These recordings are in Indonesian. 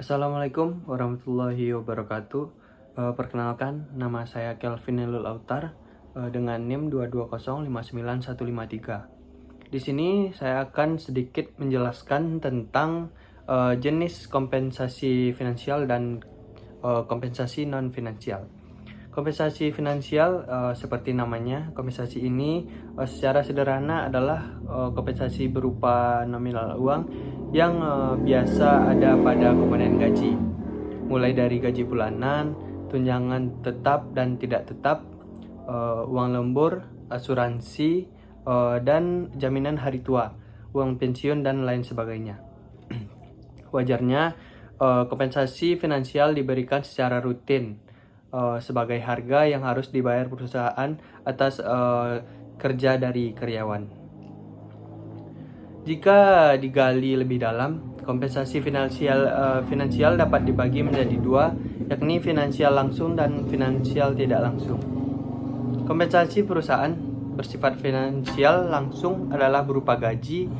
Assalamualaikum warahmatullahi wabarakatuh. Perkenalkan, nama saya Kelvin Elul Autar dengan NIM 220595153. Di sini saya akan sedikit menjelaskan tentang jenis kompensasi finansial dan kompensasi non finansial. Kompensasi finansial seperti namanya, kompensasi ini secara sederhana adalah kompensasi berupa nominal uang yang biasa ada pada komponen gaji, mulai dari gaji bulanan, tunjangan tetap dan tidak tetap, uang lembur, asuransi, dan jaminan hari tua, uang pensiun, dan lain sebagainya. Wajarnya, kompensasi finansial diberikan secara rutin sebagai harga yang harus dibayar perusahaan atas kerja dari karyawan. Jika digali lebih dalam, kompensasi finansial dapat dibagi menjadi dua, yakni finansial langsung dan finansial tidak langsung. Kompensasi perusahaan bersifat finansial langsung adalah berupa gaji,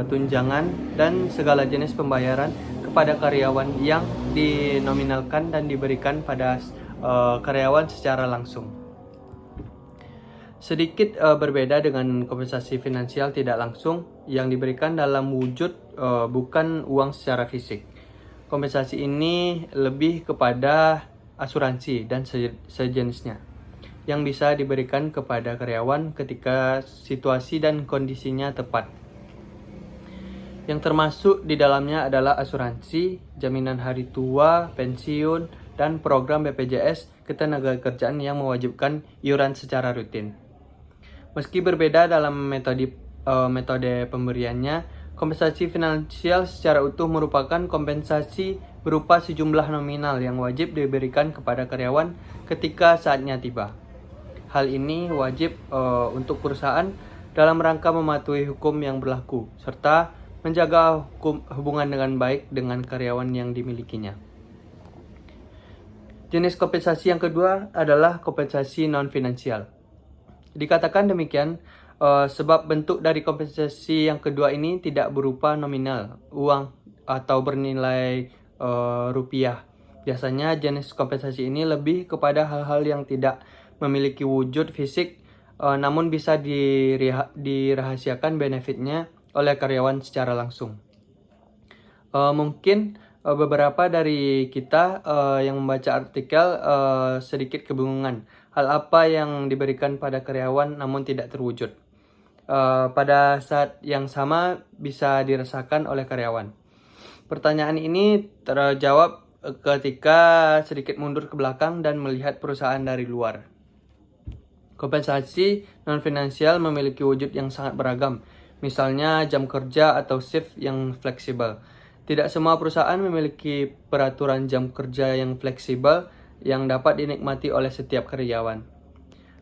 tunjangan, dan segala jenis pembayaran kepada karyawan yang dinominalkan dan diberikan pada karyawan secara langsung. Sedikit berbeda dengan kompensasi finansial tidak langsung yang diberikan dalam wujud bukan uang secara fisik. Kompensasi ini lebih kepada asuransi dan sejenisnya yang bisa diberikan kepada karyawan ketika situasi dan kondisinya tepat. Yang termasuk di dalamnya adalah asuransi, jaminan hari tua, pensiun, dan program BPJS Ketenagakerjaan yang mewajibkan iuran secara rutin. Meski berbeda dalam metode pemberiannya, kompensasi finansial secara utuh merupakan kompensasi berupa sejumlah nominal yang wajib diberikan kepada karyawan ketika saatnya tiba. Hal ini wajib untuk perusahaan dalam rangka mematuhi hukum yang berlaku, serta menjaga hubungan dengan baik dengan karyawan yang dimilikinya. Jenis kompensasi yang kedua adalah kompensasi non-finansial. Dikatakan demikian sebab bentuk dari kompensasi yang kedua ini tidak berupa nominal, uang, atau bernilai rupiah. Biasanya jenis kompensasi ini lebih kepada hal-hal yang tidak memiliki wujud fisik, namun bisa dirahasiakan benefitnya oleh karyawan secara langsung. Mungkin beberapa dari kita yang membaca artikel sedikit kebingungan hal apa yang diberikan pada karyawan namun tidak terwujud. Pada saat yang sama bisa dirasakan oleh karyawan. Pertanyaan ini terjawab ketika sedikit mundur ke belakang dan melihat perusahaan dari luar. Kompensasi non-finansial memiliki wujud yang sangat beragam, misalnya jam kerja atau shift yang fleksibel. Tidak semua perusahaan memiliki peraturan jam kerja yang fleksibel yang dapat dinikmati oleh setiap karyawan.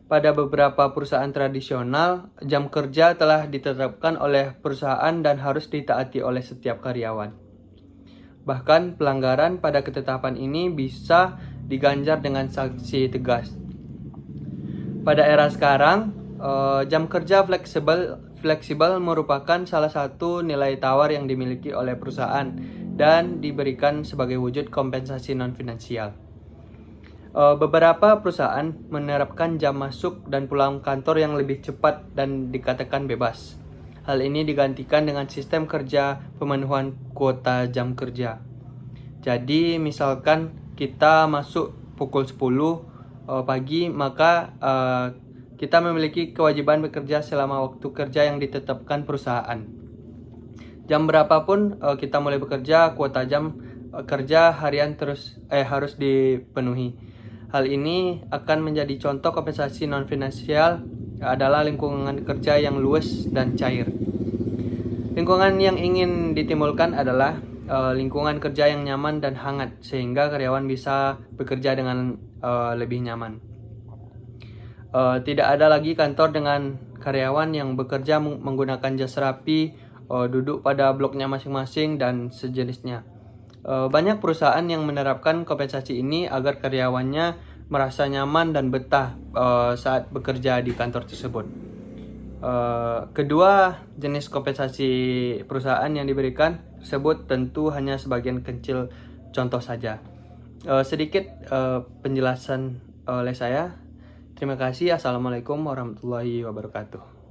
Pada beberapa perusahaan tradisional, jam kerja telah ditetapkan oleh perusahaan dan harus ditaati oleh setiap karyawan. Bahkan pelanggaran pada ketetapan ini bisa diganjar dengan sanksi tegas. Pada era sekarang, jam kerja fleksibel merupakan salah satu nilai tawar yang dimiliki oleh perusahaan dan diberikan sebagai wujud kompensasi non-finansial. Beberapa perusahaan menerapkan jam masuk dan pulang kantor yang lebih cepat dan dikatakan bebas. Hal ini digantikan dengan sistem kerja pemenuhan kuota jam kerja. Jadi misalkan kita masuk pukul 10 pagi, maka kita memiliki kewajiban bekerja selama waktu kerja yang ditetapkan perusahaan. Jam berapapun kita mulai bekerja, kuota jam kerja harian harus dipenuhi. Hal ini akan menjadi contoh kompensasi non-finansial adalah lingkungan kerja yang luas dan cair. Lingkungan yang ingin ditimbulkan adalah lingkungan kerja yang nyaman dan hangat sehingga karyawan bisa bekerja dengan lebih nyaman. Tidak ada lagi kantor dengan karyawan yang bekerja menggunakan jas rapi, duduk pada bloknya masing-masing, dan sejenisnya. Banyak perusahaan yang menerapkan kompensasi ini agar karyawannya merasa nyaman dan betah saat bekerja di kantor tersebut. Kedua jenis kompensasi perusahaan yang diberikan tersebut tentu hanya sebagian kecil contoh saja. Sedikit penjelasan oleh saya. Terima kasih. Assalamualaikum warahmatullahi wabarakatuh.